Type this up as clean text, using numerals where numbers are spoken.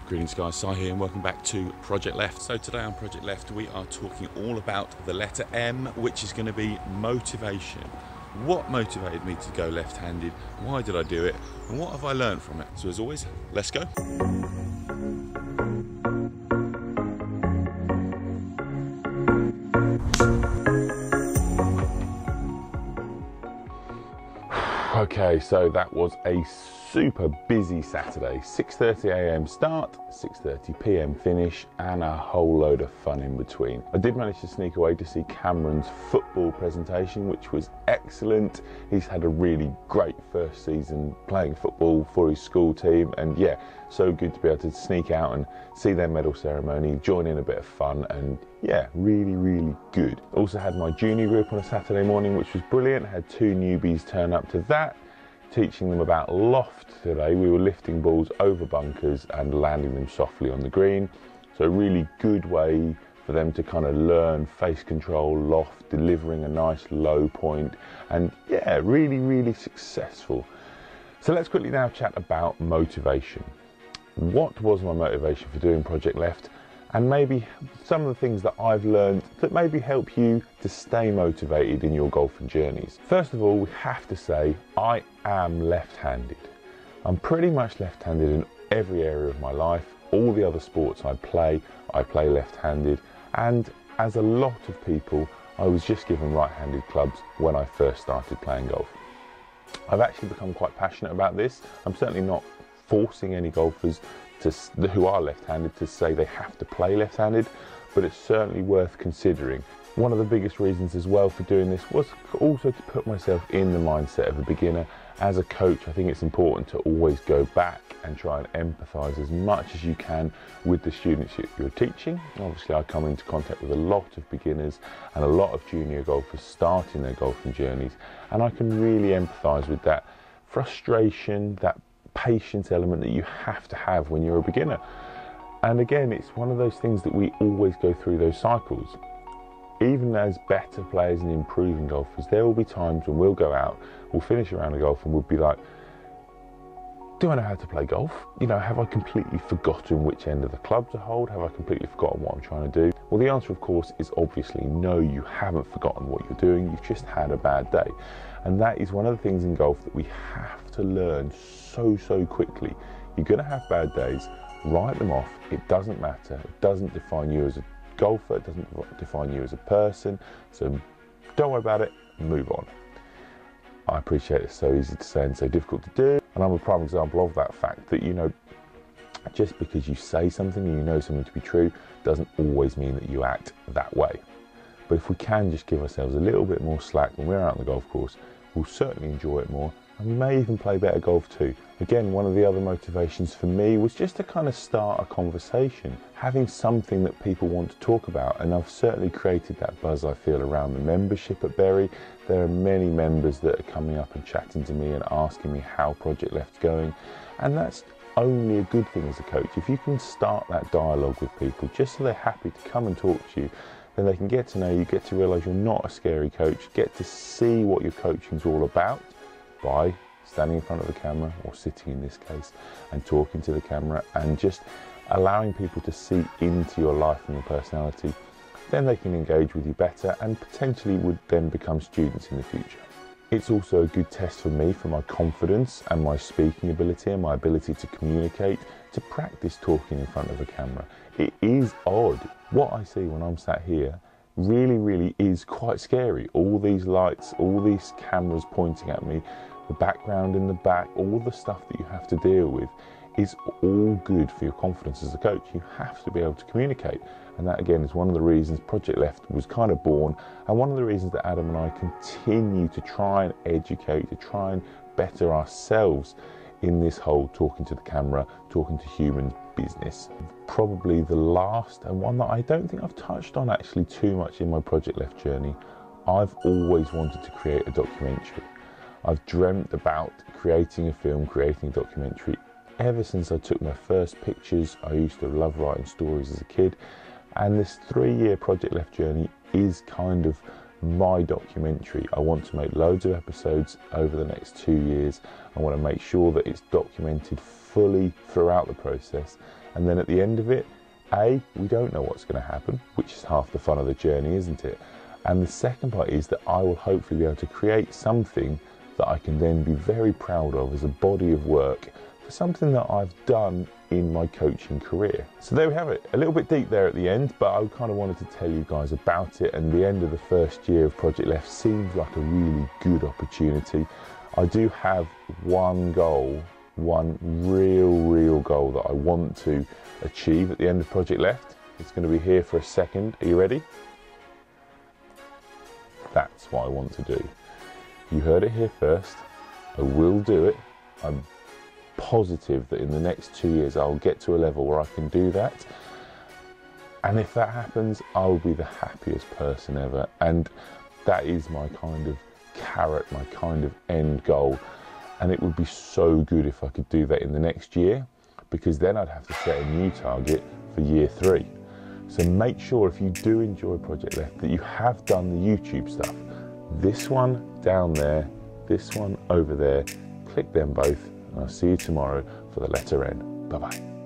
Greetings guys, Si here and welcome back to Project Left. So today on Project Left we are talking all about the letter M, which is going to be motivation. What motivated me to go left-handed? Why did I do it? And what have I learned from it? So as always, let's go. Okay, so that was a super busy Saturday. 6:30 AM start, 6:30 PM finish, and a whole load of fun in between. I did manage to sneak away to see Cameron's football presentation, which was excellent. He's had a really great first season playing football for his school team, and yeah, so good to be able to sneak out and see their medal ceremony, join in a bit of fun, and yeah, really good. Also had my junior group on a Saturday morning, which was brilliant. Had two newbies turn up to that, teaching them about loft today. We were lifting balls over bunkers and landing them softly on the green. So a really good way for them to kind of learn face control, loft, delivering a nice low point, and yeah, really successful. So let's quickly now chat about motivation. What was my motivation for doing Project Left? And maybe some of the things that I've learned that maybe help you to stay motivated in your golfing journeys. First of all, we have to say I am left-handed. I'm pretty much left-handed in every area of my life. All the other sports I play left-handed. And as a lot of people, I was just given right-handed clubs when I first started playing golf. I've actually become quite passionate about this. I'm certainly not forcing any golfers who are left-handed to say they have to play left-handed, but it's certainly worth considering. One of the biggest reasons as well for doing this was also to put myself in the mindset of a beginner. As a coach, I think it's important to always go back and try and empathise as much as you can with the students you're teaching. Obviously, I come into contact with a lot of beginners and a lot of junior golfers starting their golfing journeys, and I can really empathise with that frustration, that patience element that you have to have when you're a beginner. And again, it's one of those things that we always go through those cycles. Even as better players and improving golfers, there will be times when we'll go out, we'll finish around a golf and we'll be like, do I know how to play golf? You know, have I completely forgotten which end of the club to hold? Have I completely forgotten what I'm trying to do? Well, the answer, of course, is obviously no, you haven't forgotten what you're doing. You've just had a bad day. And that is one of the things in golf that we have to learn so quickly. You're going to have bad days. Write them off. It doesn't matter. It doesn't define you as a golfer. It doesn't define you as a person. So don't worry about it. Move on. I appreciate it's so easy to say and so difficult to do. And I'm a prime example of that fact that, you know, just because you say something and you know something to be true doesn't always mean that you act that way. But if we can just give ourselves a little bit more slack when we're out on the golf course, we'll certainly enjoy it more, and we may even play better golf too. Again, one of the other motivations for me was just to kind of start a conversation, having something that people want to talk about, and I've certainly created that buzz, I feel, around the membership at Bury. There are many members that are coming up and chatting to me and asking me how Project Left's going, and that's only a good thing as a coach. If you can start that dialogue with people just so they're happy to come and talk to you, then they can get to know you, get to realise you're not a scary coach, get to see what your coaching's all about by standing in front of the camera, or sitting in this case, and talking to the camera, and just allowing people to see into your life and your personality. Then they can engage with you better and potentially would then become students in the future. It's also a good test for me for my confidence and my speaking ability and my ability to communicate, to practice talking in front of a camera. It is odd. What I see when I'm sat here really is quite scary. All these lights, all these cameras pointing at me, the background in the back, all the stuff that you have to deal with is all good for your confidence as a coach. You have to be able to communicate. And that again is one of the reasons Project Left was kind of born, and one of the reasons that Adam and I continue to try and educate, to try and better ourselves in this whole talking to the camera, talking to humans business. Probably the last, and one that I don't think I've touched on actually too much in my Project Left journey, I've always wanted to create a documentary. I've dreamt about creating a film, creating a documentary ever since I took my first pictures. I used to love writing stories as a kid, and this 3-year Project Left journey is kind of my documentary. I want to make loads of episodes over the next 2 years. I want to make sure that it's documented fully throughout the process, And then at the end of it, A, we don't know what's going to happen, which is half the fun of the journey, isn't it? And the second part is that I will hopefully be able to create something that I can then be very proud of as a body of work for something that I've done in my coaching career. So there we have it, a little bit deep there at the end, but I kind of wanted to tell you guys about it, and the end of the first year of Projectleft seems like a really good opportunity. I do have one goal, one real goal that I want to achieve at the end of Projectleft. It's going to be here for a second. Are you ready? That's what I want to do. You heard it here first. I will do it. I'm positive that in the next 2 years I'll get to a level where I can do that. And if that happens, I will be the happiest person ever. And that is my kind of carrot, my kind of end goal. And it would be so good if I could do that in the next year, because then I'd have to set a new target for year 3. So make sure if you do enjoy Projectleft that you have done the YouTube stuff. This one down there, this one over there, click them both, and I'll see you tomorrow for the letter N. Bye-bye.